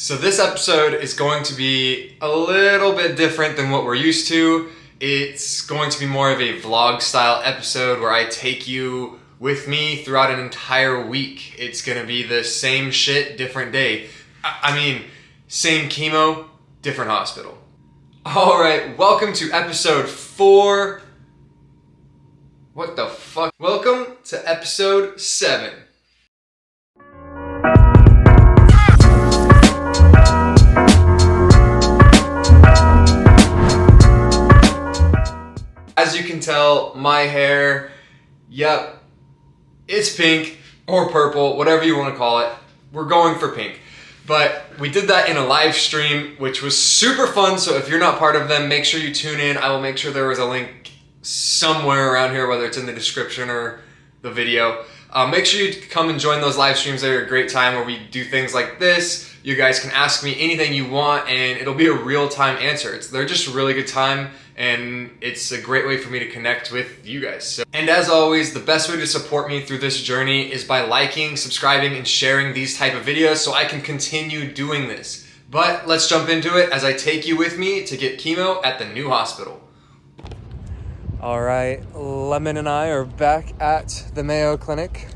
So this episode is going to be a little bit different than what we're used to. It's going to be more of a vlog style episode where I take you with me throughout an entire week. It's gonna be the same shit, different day. I mean, same chemo, different hospital. All right, welcome to episode 4. What the fuck? Welcome to episode 7. As you can tell, my hair, yep, it's pink or purple, whatever you want to call it. We're going for pink. But we did that in a live stream, which was super fun. So if you're not part of them, make sure you tune in. I will make sure there is a link somewhere around here, whether it's in the description or the video. Make sure you come and join those live streams. They're a great time where we do things like this. You guys can ask me anything you want and it'll be a real-time answer. They're just a really good time and it's a great way for me to connect with you guys. And as always, the best way to support me through this journey is by liking, subscribing, and sharing these type of videos so I can continue doing this. But let's jump into it as I take you with me to get chemo at the new hospital. All right, Lemon and I are back at the Mayo Clinic.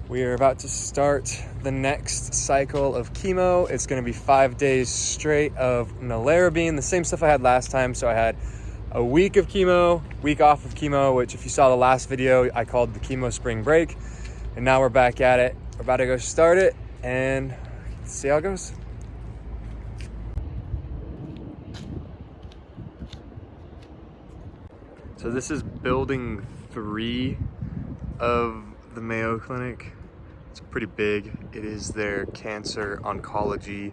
We are about to start the next cycle of chemo. It's gonna be 5 days straight of Nalarabine, the same stuff I had last time. So I had a week of chemo, week off of chemo, which if you saw the last video, I called the chemo spring break. And now we're back at it. We're about to go start it and see how it goes. So this is building 3 of the Mayo Clinic. It's pretty big. It is their cancer oncology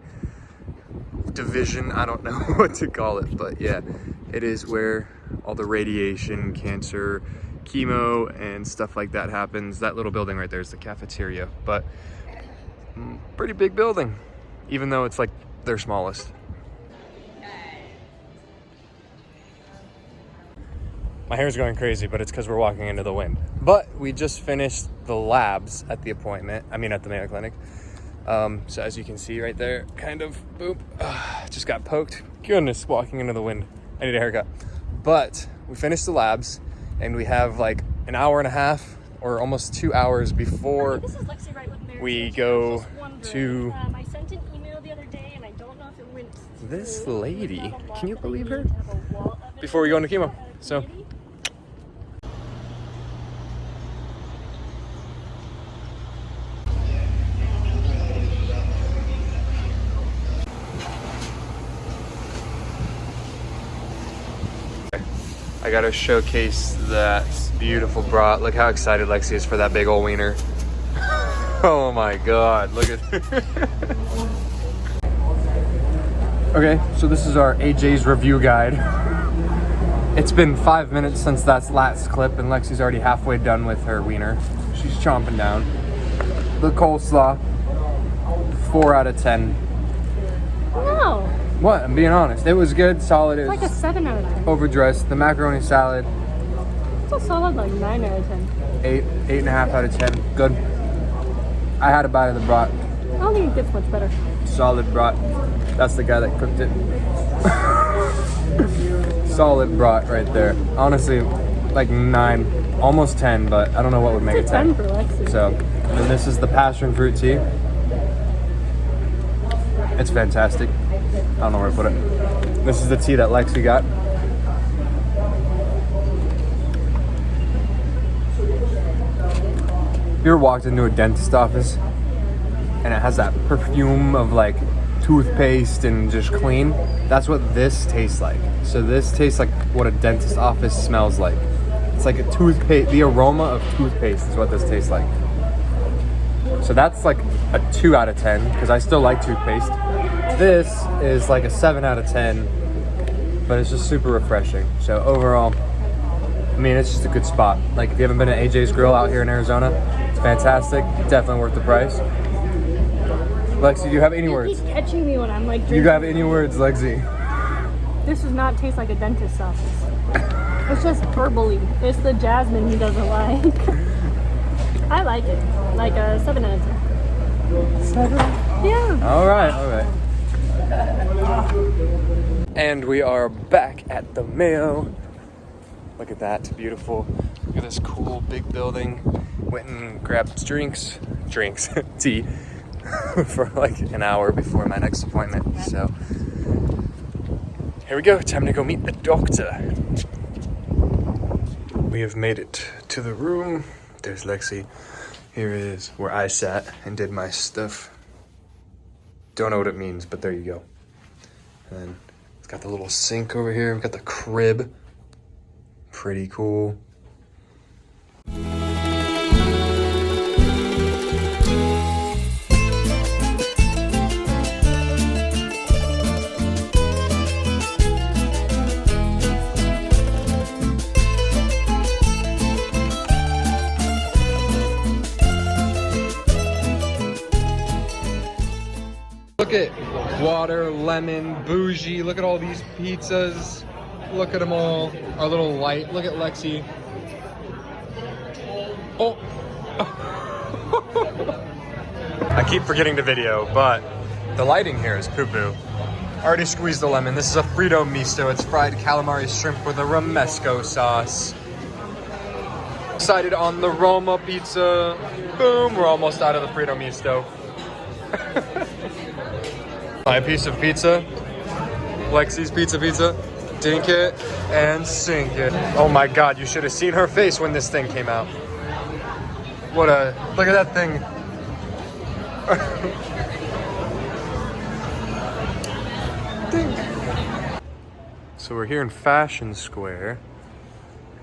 division. I don't know what to call it, but yeah, it is where all the radiation, cancer, chemo, and stuff like that happens. That little building right there is the cafeteria, but pretty big building, even though it's like their smallest. My hair's going crazy, but it's because we're walking into the wind. But we just finished the labs at the at the Mayo Clinic. So as you can see right there, kind of, boop, just got poked. Goodness, walking into the wind. I need a haircut. But we finished the labs and we have like an hour and a half or almost 2 hours before we go to... I sent an email the other day and I don't know if it went through. This lady, can you believe her? Before we go into chemo, so... I gotta showcase that beautiful brat. Look how excited Lexi is for that big old wiener. Oh my God, look at Okay, so this is our AJ's review guide. It's been 5 minutes since that last clip and Lexi's already halfway done with her wiener. She's chomping down. The coleslaw, 4 out of 10. No. What? I'm being honest. It was good, solid. It was like a 7 out of 10. Overdressed. The macaroni salad. It's a solid like 9 out of 10. 8.5 out of 10. Good. I had a bite of the brat. I don't think it gets much better. Solid brat. That's the guy that cooked it. Solid brat right there. Honestly, like 9, almost 10, but I don't know what would make it 10. For Lexi. So, and this is the passion fruit tea. It's fantastic. I don't know where to put it. This is the tea that Lexi got. You ever walked into a dentist office and it has that perfume of like toothpaste and just clean? That's what this tastes like. So this tastes like what a dentist office smells like. It's like a toothpaste, the aroma of toothpaste is what this tastes like. So that's like a 2 out of 10 because I still like toothpaste. This is like a 7 out of 10, but it's just super refreshing. So overall, I mean, it's just a good spot. Like if you haven't been to AJ's Grill out here in Arizona, it's fantastic. Definitely worth the price. Lexi, do you have any words? You keep catching me when I'm like drinking. You have any words, Lexi? This does not taste like a dentist's office. It's just burbly. It's the jasmine he doesn't like. I like it. Like a 7 out of 10. Yeah. All right. And we are back at the Mayo. Look at that, beautiful. Look at this cool big building. Went and grabbed drinks, tea, for like an hour before my next appointment. So here we go, time to go meet the doctor. We have made it to the room. There's Lexi. Here is where I sat and did my stuff. Don't know what it means, but there you go. And then it's got the little sink over here. We've got the crib. Pretty cool. Look at water, lemon, bougie. Look at all these pizzas. Look at them all. Our little light. Look at Lexi. Oh. I keep forgetting to video, but the lighting here is poo-poo. Already squeezed the lemon. This is a Frito misto. It's fried calamari shrimp with a romesco sauce. Excited on the Roma pizza. Boom, we're almost out of the Frito misto. My piece of pizza. Lexi's pizza. Dink it and sink it. Oh my God, you should have seen her face when this thing came out. Look at that thing. Dink. So we're here in Fashion Square.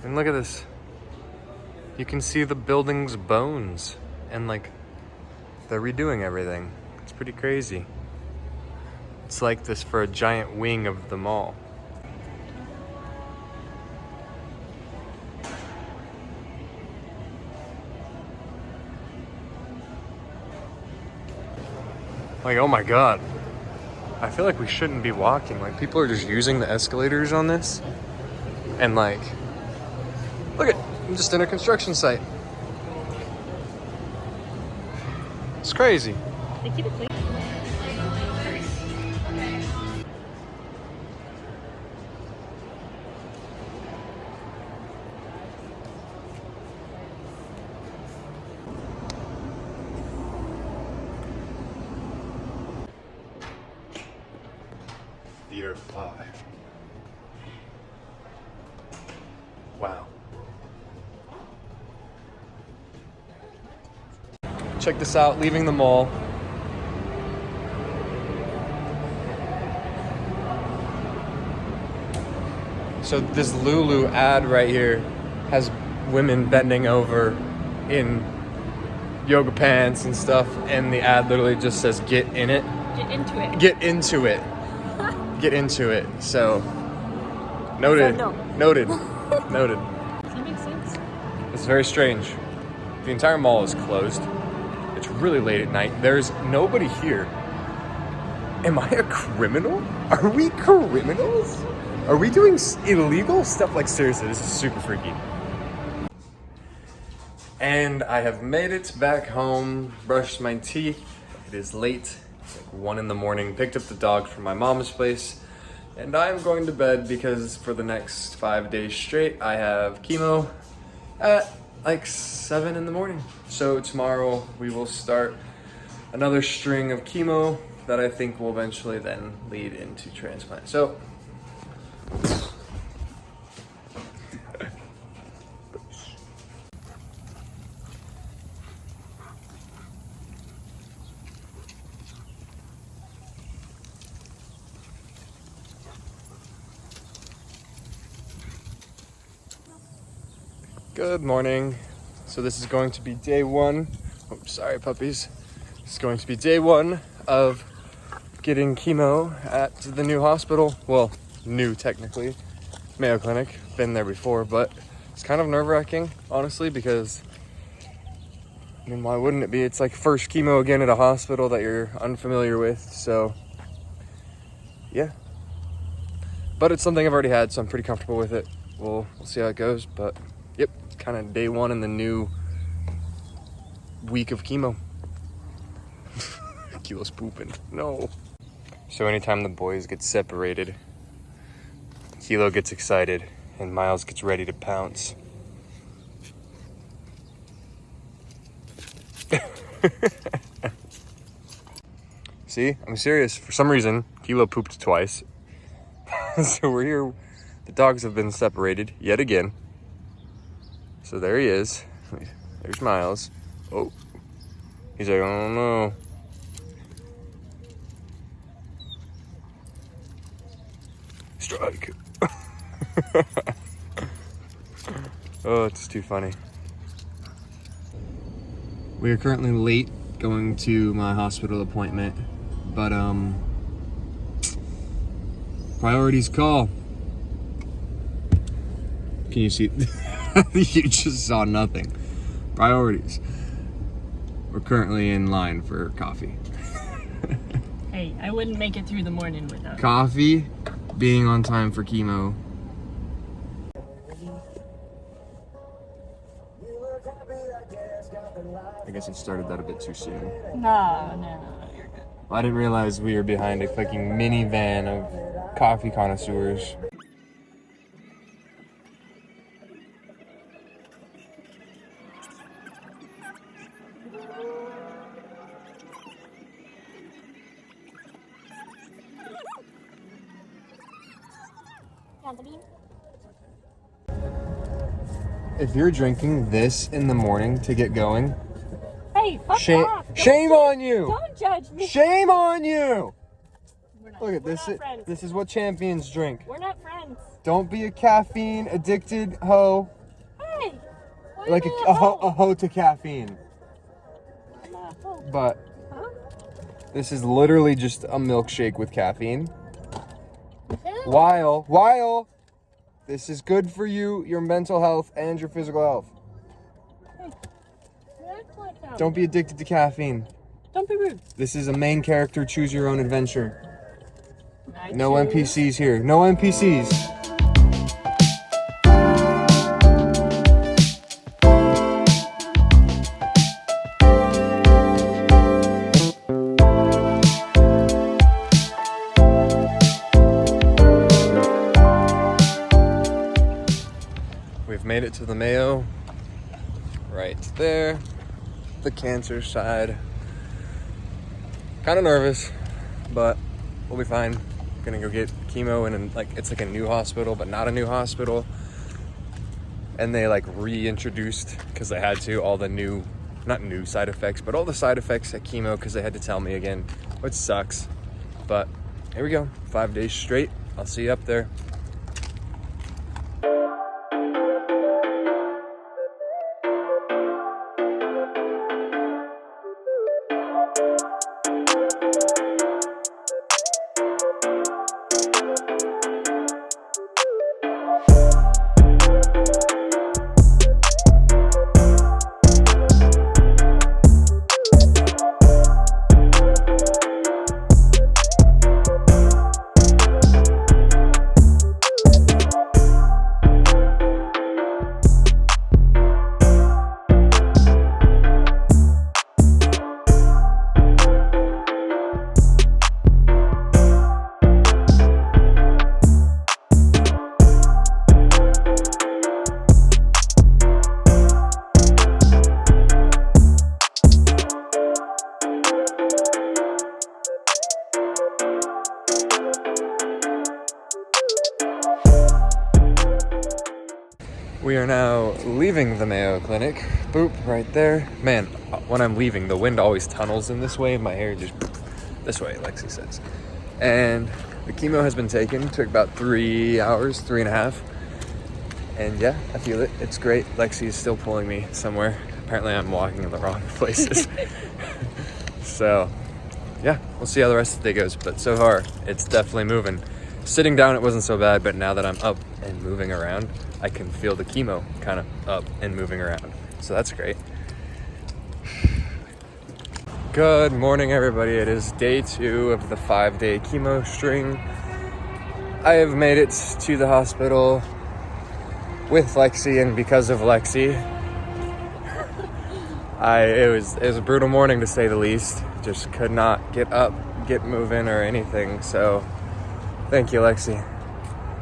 And look at this. You can see the building's bones. And like, they're redoing everything. It's pretty crazy. It's like this for a giant wing of the mall. Like, oh my God. I feel like we shouldn't be walking. Like, people are just using the escalators on this. And like, look at, I'm just in a construction site. It's crazy. They keep it clean. Theater 5. Wow. Check this out, leaving the mall. So this Lulu ad right here has women bending over in yoga pants and stuff, and the ad literally just says, get in it. Get into it. Get into it. Get into it. So, noted. No. Noted. Does that make sense? It's very strange. The entire mall is closed. It's really late at night. There's nobody here. Am I a criminal? Are we criminals? Are we doing illegal stuff? Like, seriously, this is super freaky. And I have made it back home, brushed my teeth. It is late, it's like 1 in the morning. Picked up the dog from my mom's place. And I'm going to bed because for the next 5 days straight, I have chemo at like 7 in the morning. So tomorrow we will start another string of chemo that I think will eventually then lead into transplant. So, good morning. So this is going to be day 1. Oh, sorry, puppies. This is going to be day 1 of getting chemo at the new hospital. Well, new technically, Mayo Clinic. Been there before, but it's kind of nerve-wracking, honestly, because I mean, why wouldn't it be? It's like first chemo again at a hospital that you're unfamiliar with. So yeah, but it's something I've already had, so I'm pretty comfortable with it. We'll see how it goes, but yep, kind of day 1 in the new week of chemo. Kilo's pooping. No. So anytime the boys get separated, Kilo gets excited and Miles gets ready to pounce. See, I'm serious. For some reason, Kilo pooped twice. So we're here. The dogs have been separated yet again. So there he is. There's Miles. Oh. He's like, oh no. Strike. Oh, it's too funny. We are currently late going to my hospital appointment, but priorities call. Can you see? You just saw nothing. Priorities. We're currently in line for coffee. Hey, I wouldn't make it through the morning without Coffee, being on time for chemo. I guess I started that a bit too soon. No, you're good. I didn't realize we were behind a fucking minivan of coffee connoisseurs. If you're drinking this in the morning to get going, Hey, fuck off. Shame on you. Don't judge me. Shame on you. We're not, Look at we're this. not friends. This is what champions drink. We're not friends. Don't be a caffeine addicted hoe. Hey. What Like do you a mean, hoe to caffeine. I'm not a hoe. But Huh? this is literally just a milkshake with caffeine. Ew. While this is good for you, your mental health, and your physical health. Hey. You act like that. Don't be addicted to caffeine. Don't be rude. This is a main character, choose your own adventure. No choose. NPCs here. No NPCs. We've made it to the Mayo. Right there. The cancer side. Kind of nervous, but we'll be fine. Gonna go get chemo in it's like a new hospital, but not a new hospital. And they like reintroduced, because they had to, all the not new side effects, but all the side effects at chemo, because they had to tell me again, which sucks. But here we go, 5 days straight. I'll see you up there. We are now leaving the Mayo Clinic. Boop, right there. Man, when I'm leaving, the wind always tunnels in this way. My hair just this way, Lexi says. And the chemo has been taken. Took about 3 hours, 3.5. And yeah, I feel it. It's great. Lexi is still pulling me somewhere. Apparently I'm walking in the wrong places. So yeah, we'll see how the rest of the day goes. But so far, it's definitely moving. Sitting down, it wasn't so bad, but now that I'm up and moving around, I can feel the chemo kind of up and moving around. So that's great. Good morning, everybody. It is day 2 of the 5-day chemo string. I have made it to the hospital with Lexi and because of Lexi. It was a brutal morning to say the least. Just could not get up, get moving, or anything. So thank you, Lexi.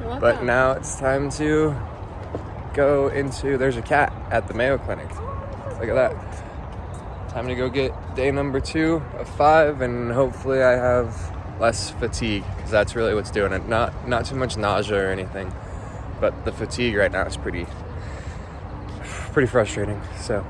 You're welcome. But now it's time to go into, there's a cat at the Mayo Clinic. Look at that. Time to go get day number 2 of 5, and hopefully I have less fatigue, because that's really what's doing it. Not too much nausea or anything, but the fatigue right now is pretty frustrating. So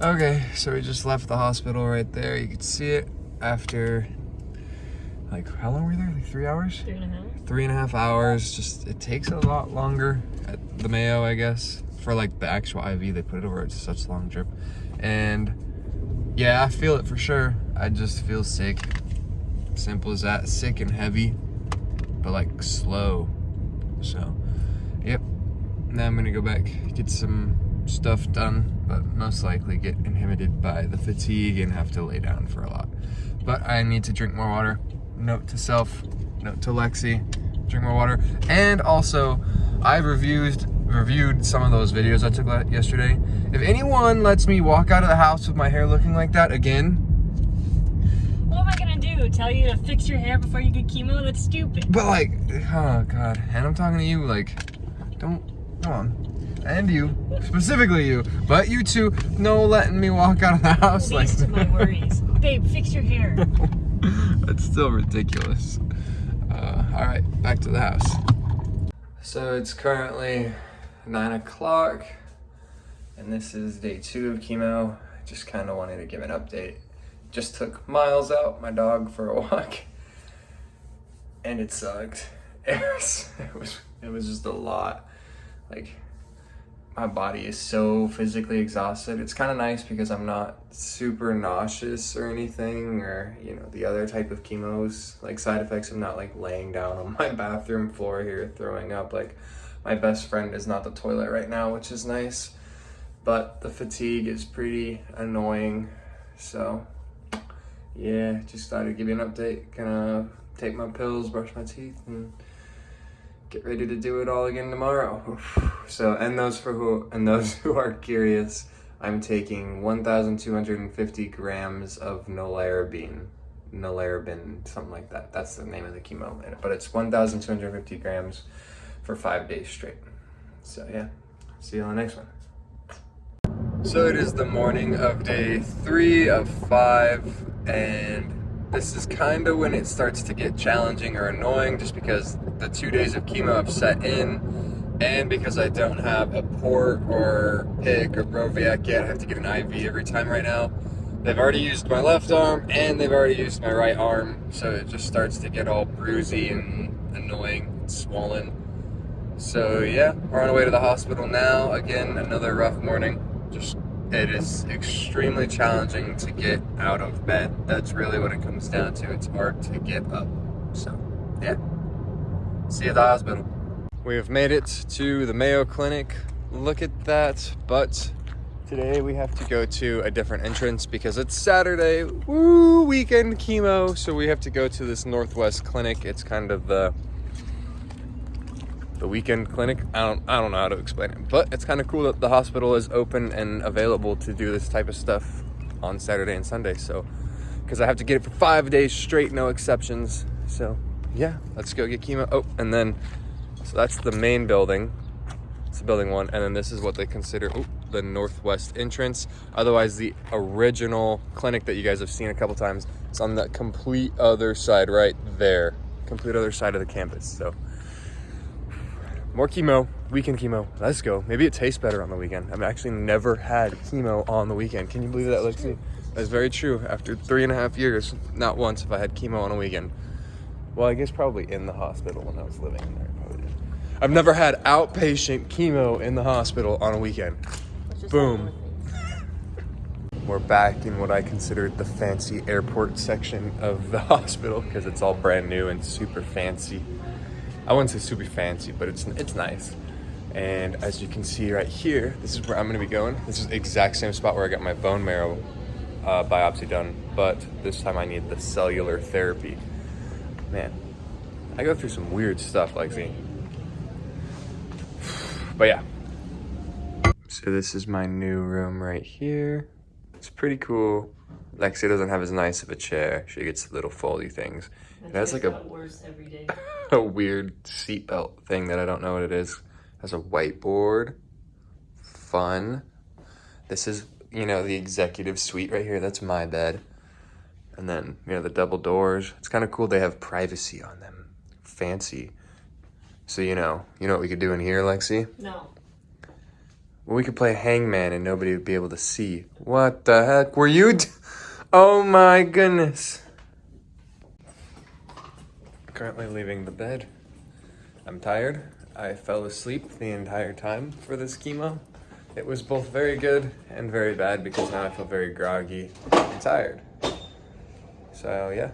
okay, so we just left the hospital right there. You can see it after, like, how long were we there? Like 3 hours? 3.5. 3.5 hours. Just, it takes a lot longer at the Mayo, I guess. For like the actual IV, they put it over. It's such a long drip. And yeah, I feel it for sure. I just feel sick. Simple as that. Sick and heavy, but like slow. So, yep. Now I'm gonna go back, get some stuff done, but most likely get inhibited by the fatigue and have to lay down for a lot. But I need to drink more water. Note to self, note to Lexi, drink more water. And also, I've reviewed some of those videos I took yesterday. If anyone lets me walk out of the house with my hair looking like that again, What am I gonna do? Tell you to fix your hair before you get chemo? That's stupid. but like, oh God, and I'm talking to you, like, don't, come on. And you, specifically you, but you two, no letting me walk out of the house like Least of my worries. Babe, fix your hair. That's still ridiculous. All right, back to the house. So it's currently 9 o'clock, and this is day 2 of chemo. I just kind of wanted to give an update. Just took Miles out, my dog, for a walk, and it sucked. It was just a lot. Like, my body is so physically exhausted. It's kind of nice because I'm not super nauseous or anything, or, you know, the other type of chemos, like side effects. I'm not like laying down on my bathroom floor here throwing up. Like, my best friend is not the toilet right now, which is nice, but the fatigue is pretty annoying. So yeah, just thought I'd give you an update. Gonna take my pills, brush my teeth, and get ready to do it all again tomorrow. So, and those who are curious, I'm taking 1,250 grams of Nolarabine, something like that. That's the name of the chemo, but it's 1,250 grams for 5 days straight. So yeah, see you on the next one. So it is the morning of day 3 of 5, and this is kind of when it starts to get challenging or annoying, just because the 2 days of chemo have set in, and because I don't have a port or PICC or Broviac yet. I have to get an IV every time right now. They've already used my left arm, and they've already used my right arm, so it just starts to get all bruisey and annoying and swollen. So yeah, we're on our way to the hospital now. Again, another rough morning. It is extremely challenging to get out of bed. That's really what it comes down to. It's hard to get up. So yeah, see you at the hospital. We have made it to the Mayo Clinic. Look at that. But today we have to go to a different entrance because it's Saturday. Woo, weekend chemo. So we have to go to this Northwest clinic. It's kind of the weekend clinic. I don't know how to explain it, but it's kind of cool that the hospital is open and available to do this type of stuff on Saturday and Sunday. So, because I have to get it for 5 days straight, no exceptions. So yeah, let's go get chemo. Oh, and then, so that's the main building. It's building 1, and then this is what they consider the Northwest entrance. Otherwise, the original clinic that you guys have seen a couple times, it's on the complete other side right there. Complete other side of the campus. So more chemo, weekend chemo. Let's go. Maybe it tastes better on the weekend. I've actually never had chemo on the weekend. Can you believe that, Lexi? That's very true. After 3.5 years, not once have I had chemo on a weekend. Well, I guess probably in the hospital when I was living in there. Probably did. I've never had outpatient chemo in the hospital on a weekend. Boom. We're back in what I consider the fancy airport section of the hospital because it's all brand new and super fancy. I wouldn't say super fancy, but it's nice. And as you can see right here, this is where I'm gonna be going. This is the exact same spot where I got my bone marrow biopsy done, but this time I need the cellular therapy. Man, I go through some weird stuff, Lexi. But yeah. So this is my new room right here. It's pretty cool. Lexi doesn't have as nice of a chair. She gets the little foldy things. It has like worse every day. a weird seatbelt thing that I don't know what it is. It has a whiteboard. Fun. This is, the executive suite right here. That's my bed. And then, the double doors. It's kind of cool. They have privacy on them. Fancy. So, you know what we could do in here, Lexi? No. Well, we could play hangman and nobody would be able to see. What the heck were you Oh my goodness. Currently leaving the bed. I'm tired. I fell asleep the entire time for this chemo. It was both very good and very bad because now I feel very groggy and tired. So yeah,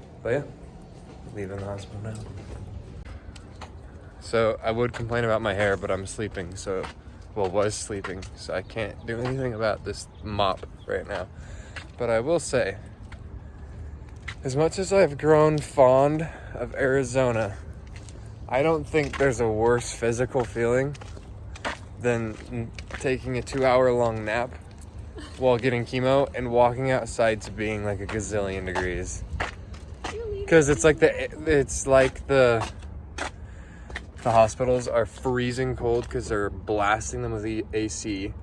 leaving the hospital now. So I would complain about my hair, but I'm sleeping, was sleeping, so I can't do anything about this mop right now. But I will say, as much as I've grown fond of Arizona, I don't think there's a worse physical feeling than taking a 2-hour-long nap while getting chemo and walking outside to being like a gazillion degrees. Because it's like the hospitals are freezing cold because they're blasting them with the AC,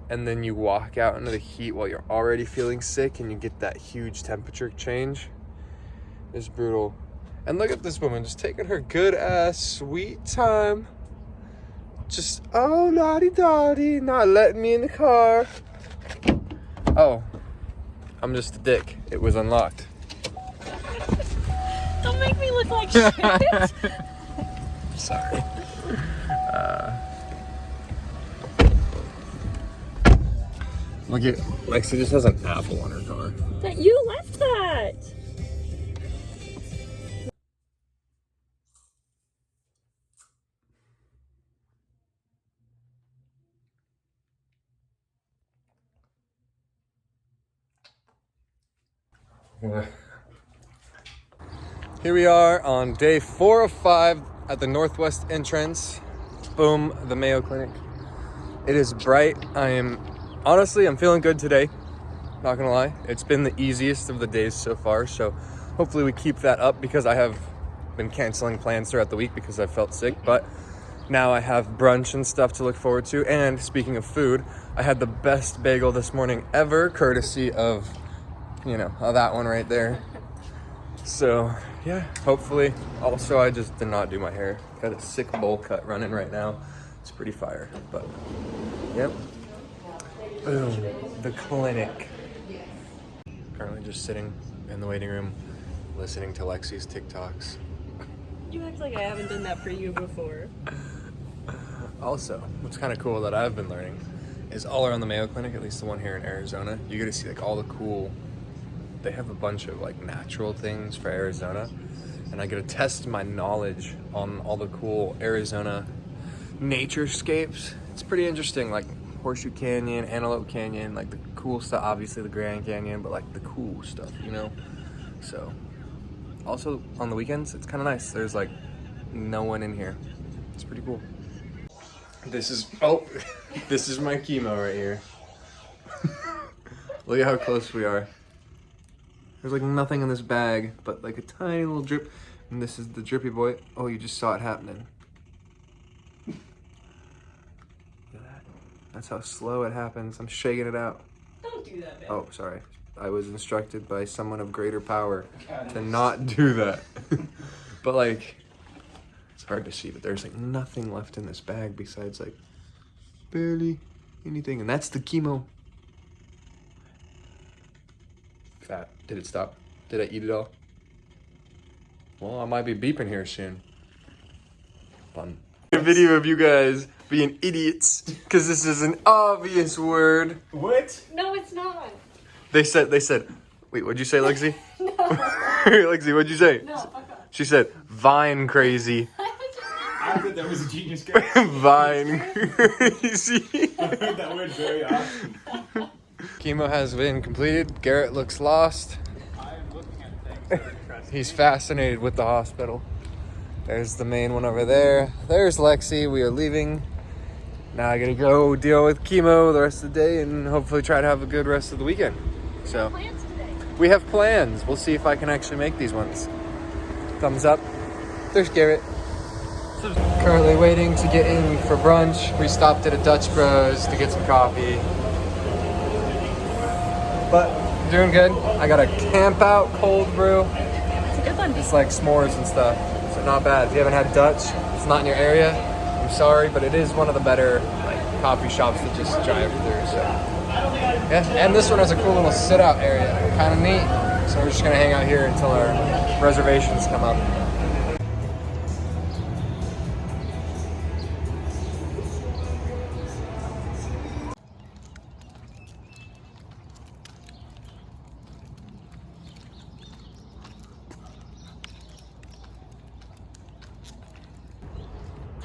and then you walk out into the heat while you're already feeling sick and you get that huge temperature change. It's brutal. And look at this woman just taking her good ass sweet time. Just, oh, la-di-da-di, not letting me in the car. Oh, I'm just a dick. It was unlocked. Don't make me look like shit. Sorry. Look at Lexi just has an apple on her car. That you left that. Here we are on day 4 of 5 at the northwest entrance. Boom, the Mayo Clinic. It is bright. I'm feeling good today. Not gonna lie. It's been the easiest of the days so far, so hopefully we keep that up because I have been canceling plans throughout the week because I felt sick, but now I have brunch and stuff to look forward to. And speaking of food, I had the best bagel this morning ever, courtesy of, that one right there. So yeah, hopefully. Also, I just did not do my hair. Got a sick bowl cut running right now. It's pretty fire, but yep. Boom, the clinic. Currently just sitting in the waiting room, listening to Lexi's TikToks. You act like I haven't done that for you before. Also, what's kind of cool that I've been learning is all around the Mayo Clinic, at least the one here in Arizona, you get to see all the cool, they have a bunch of natural things for Arizona, and I get to test my knowledge on all the cool Arizona naturescapes. It's pretty interesting, like Horseshoe Canyon, Antelope Canyon, the cool stuff, obviously the Grand Canyon, but the cool stuff, So, also on the weekends, it's kind of nice. There's no one in here. It's pretty cool. This is my chemo right here. Look at how close we are. There's nothing in this bag, but a tiny little drip. And this is the drippy boy. Oh, you just saw it happening. Look at that. That's how slow it happens. I'm shaking it out. Don't do that, man. Oh, sorry. I was instructed by someone of greater power to not do that. But hard to see, but there's like nothing left in this bag besides like barely anything. And that's the chemo. Fat. Did it stop? Did I eat it all? Well, I might be beeping here soon. Fun. A video of you guys being idiots because this is an obvious word. What? No, it's not. They said, wait, what'd you say, Lexi? No. Lexi, what'd you say? No, fuck off. She said, Vine crazy. I thought that was a genius guy. Vine crazy. I heard that word very often. Chemo has been completed. Garrett looks lost. I'm looking at things that are interesting. He's fascinated with the hospital. There's the main one over there. There's Lexi. We are leaving. Now I gotta go deal with chemo the rest of the day and hopefully try to have a good rest of the weekend. So Plans today. we have plans. We'll see if I can actually make these ones. Thumbs up. There's Garrett. Currently waiting to get in for brunch. We stopped at a Dutch Bros to get some coffee. But doing good. I got a camp out cold brew. It's a good one. It's like s'mores and stuff. So not bad. If you haven't had Dutch, it's not in your area, I'm sorry, but it is one of the better like coffee shops to just drive through. So yeah, and this one has a cool little sit out area. Kind of neat. So we're just gonna hang out here until our reservations come up.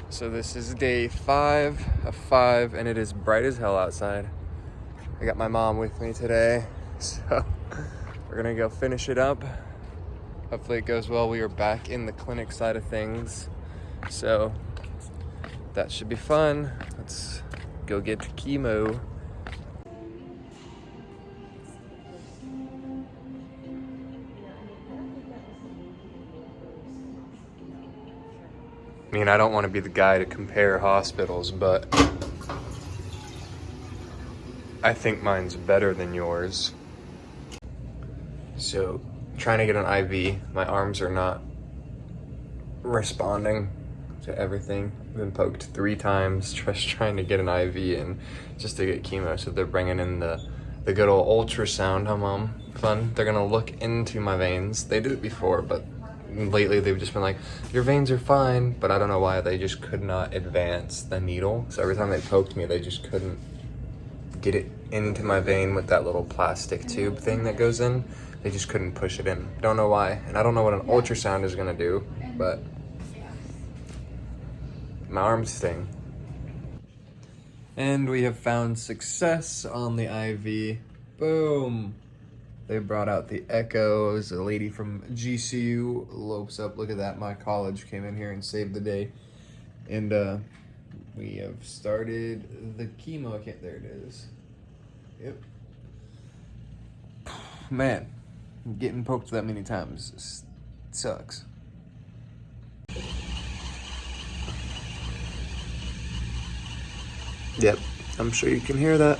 So this is day 5 of 5 and it is bright as hell outside. I got my mom with me today, so we're gonna go finish it up. Hopefully it goes well. We are back in the clinic side of things, so that should be fun. Let's go get chemo. I mean, I don't want to be the guy to compare hospitals, but I think mine's better than yours. So, trying to get an IV. My arms are not responding to everything. I've been poked 3 times just trying to get an IV in just to get chemo. So they're bringing in the good old ultrasound. Fun. They're gonna look into my veins. They did it before, but lately they've just been like, your veins are fine, but I don't know why they just could not advance the needle. So every time they poked me, they just couldn't get it into my vein with that little plastic tube thing that goes in. They just couldn't push it in. Don't know why. And I don't know what an ultrasound is gonna do, but my arms sting. And we have found success on the IV. Boom. They brought out the echoes. A lady from GCU lopes up. Look at that. My college came in here and saved the day. And we have started the chemo. There it is. Yep. Man, getting poked that many times sucks. Yep, I'm sure you can hear that.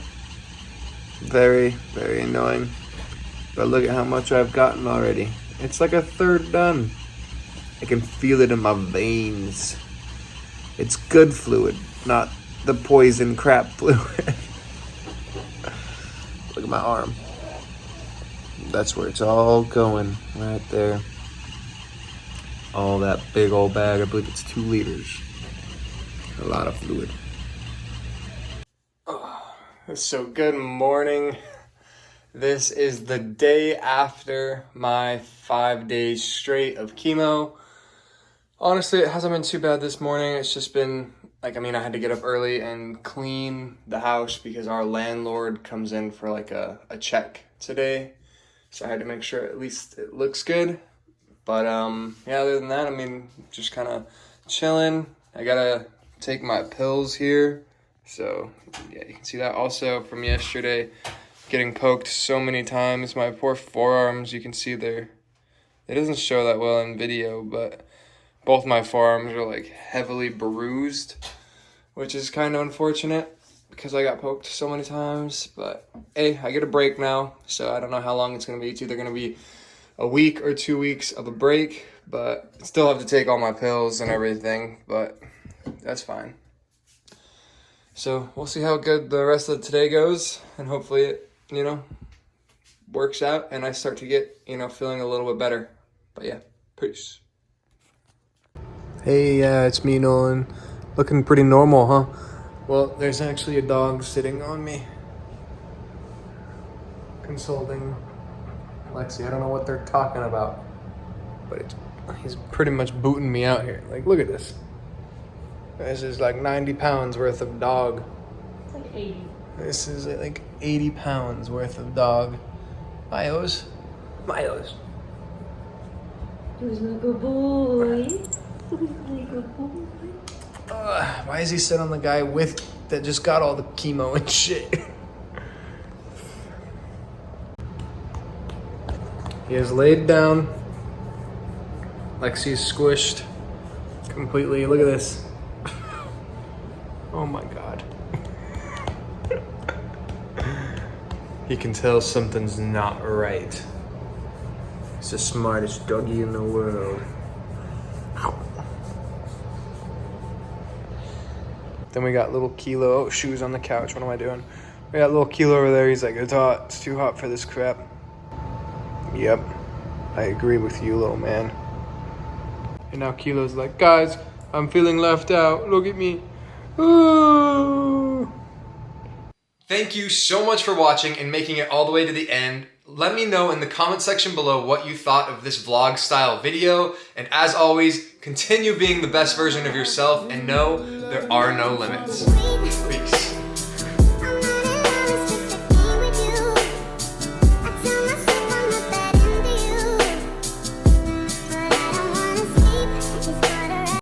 Very, very annoying. But look at how much I've gotten already. It's like a third done. I can feel it in my veins. It's good fluid, not the poison crap fluid. Look at my arm. That's where it's all going, right there. All that big old bag, I believe it's 2 liters. A lot of fluid. So good morning. This is the day after my 5 days straight of chemo. Honestly, it hasn't been too bad this morning. It's just been, I had to get up early and clean the house because our landlord comes in for like a check today. So I had to make sure at least it looks good. But yeah, other than that, just kind of chilling. I gotta take my pills here. So yeah, you can see that also from yesterday. Getting poked so many times. My poor forearms, you can see there. It doesn't show that well in video, but both my forearms are like heavily bruised, which is kind of unfortunate because I got poked so many times. But hey, I get a break now, so I don't know how long it's going to be. It's either going to be a week or 2 weeks of a break, but still have to take all my pills and everything, but that's fine. So we'll see how good the rest of today goes, and hopefully it, works out and I start to get, feeling a little bit better. But yeah, peace. Hey, it's me, Nolan. Looking pretty normal, huh? Well, there's actually a dog sitting on me, consoling Lexi. I don't know what they're talking about, but he's pretty much booting me out here. Like, look at this. This is like 90 pounds worth of dog. It's like 80. This is like 80 pounds worth of dog. Miles. Who's my good boy? Who's my good boy? Why is he sitting on the guy that just got all the chemo and shit? He is laid down. Lexi's squished completely. Look at this. Oh my god. He can tell something's not right. He's the smartest doggy in the world. Then we got little Kilo. Oh, shoes on the couch. What am I doing? We got little Kilo over there. He's like, it's hot. It's too hot for this crap. Yep. I agree with you, little man. And now Kilo's like, guys, I'm feeling left out. Look at me. Ooh. Thank you so much for watching and making it all the way to the end. Let me know in the comment section below what you thought of this vlog style video. And as always, continue being the best version of yourself and know there are no limits. Peace.